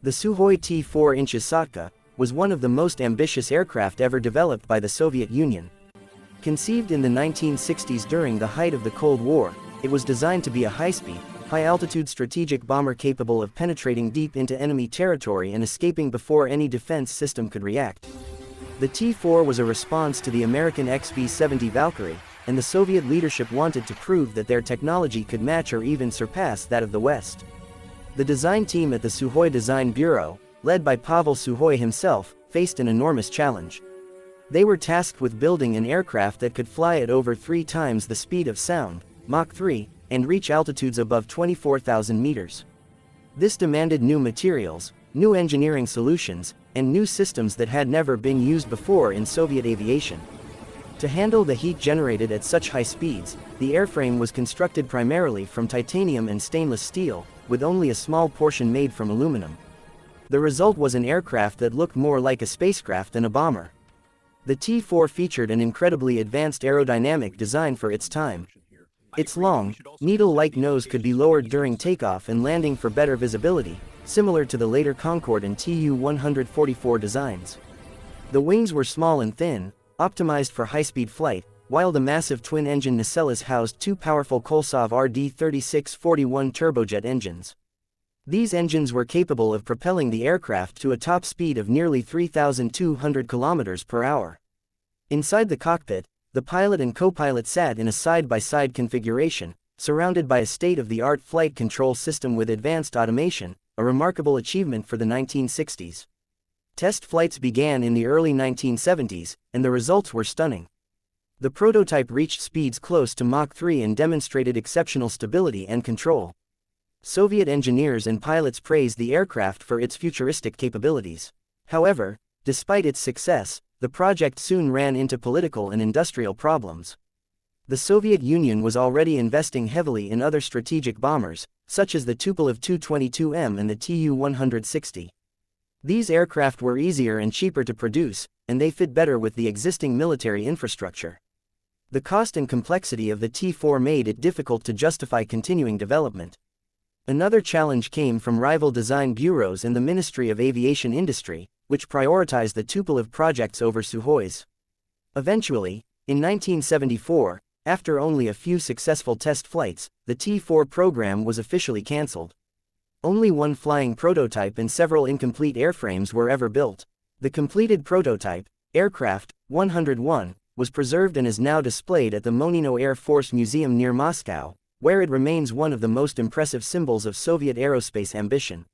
The Sukhoi T-4 Sotka was one of the most ambitious aircraft ever developed by the Soviet Union. Conceived in the 1960s during the height of the Cold War, it was designed to be a high-speed, high-altitude strategic bomber capable of penetrating deep into enemy territory and escaping before any defense system could react. The T-4 was a response to the American XB-70 Valkyrie, and the Soviet leadership wanted to prove that their technology could match or even surpass that of the West. The design team at the Sukhoi Design Bureau, led by Pavel Sukhoi himself, faced an enormous challenge. They were tasked with building an aircraft that could fly at over 3 times the speed of sound, Mach 3, and reach altitudes above 24,000 meters. This demanded new materials, new engineering solutions, and new systems that had never been used before in Soviet aviation. To handle the heat generated at such high speeds, the airframe was constructed primarily from titanium and stainless steel, with only a small portion made from aluminum. The result was an aircraft that looked more like a spacecraft than a bomber. The T-4 featured an incredibly advanced aerodynamic design for its time. Its long, needle-like nose could be lowered during takeoff and landing for better visibility, similar to the later Concorde and Tu-144 designs. The wings were small and thin, optimized for high-speed flight, while the massive twin-engine nacelles housed 2 powerful Kolsov RD-3641 turbojet engines. These engines were capable of propelling the aircraft to a top speed of nearly 3,200 km per hour. Inside the cockpit, the pilot and co-pilot sat in a side-by-side configuration, surrounded by a state-of-the-art flight control system with advanced automation, a remarkable achievement for the 1960s. Test flights began in the early 1970s, and the results were stunning. The prototype reached speeds close to Mach 3 and demonstrated exceptional stability and control. Soviet engineers and pilots praised the aircraft for its futuristic capabilities. However, despite its success, the project soon ran into political and industrial problems. The Soviet Union was already investing heavily in other strategic bombers, such as the Tupolev Tu-22M and the Tu-160. These aircraft were easier and cheaper to produce, and they fit better with the existing military infrastructure. The cost and complexity of the T-4 made it difficult to justify continuing development. Another challenge came from rival design bureaus and the Ministry of Aviation Industry, which prioritized the Tupolev projects over Sukhoi's. Eventually, in 1974, after only a few successful test flights, the T-4 program was officially cancelled. Only one flying prototype and several incomplete airframes were ever built. The completed prototype, Aircraft 101, was preserved and is now displayed at the Monino Air Force Museum near Moscow, where it remains one of the most impressive symbols of Soviet aerospace ambition.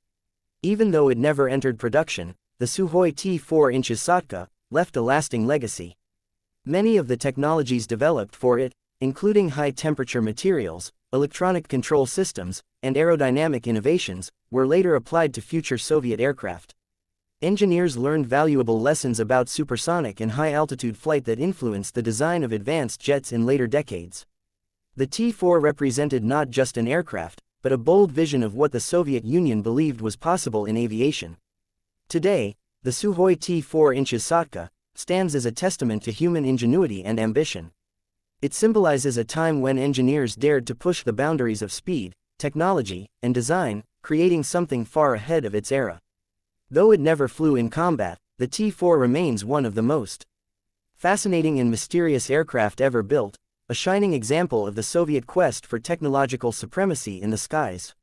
Even though it never entered production, the Sukhoi T-4 Sotka left a lasting legacy. Many of the technologies developed for it, including high-temperature materials, electronic control systems, and aerodynamic innovations, were later applied to future Soviet aircraft. Engineers learned valuable lessons about supersonic and high-altitude flight that influenced the design of advanced jets in later decades. The T-4 represented not just an aircraft, but a bold vision of what the Soviet Union believed was possible in aviation. Today, the Sukhoi T-4 Sotka stands as a testament to human ingenuity and ambition. It symbolizes a time when engineers dared to push the boundaries of speed, technology, and design, creating something far ahead of its era. Though it never flew in combat, the T-4 remains one of the most fascinating and mysterious aircraft ever built, a shining example of the Soviet quest for technological supremacy in the skies.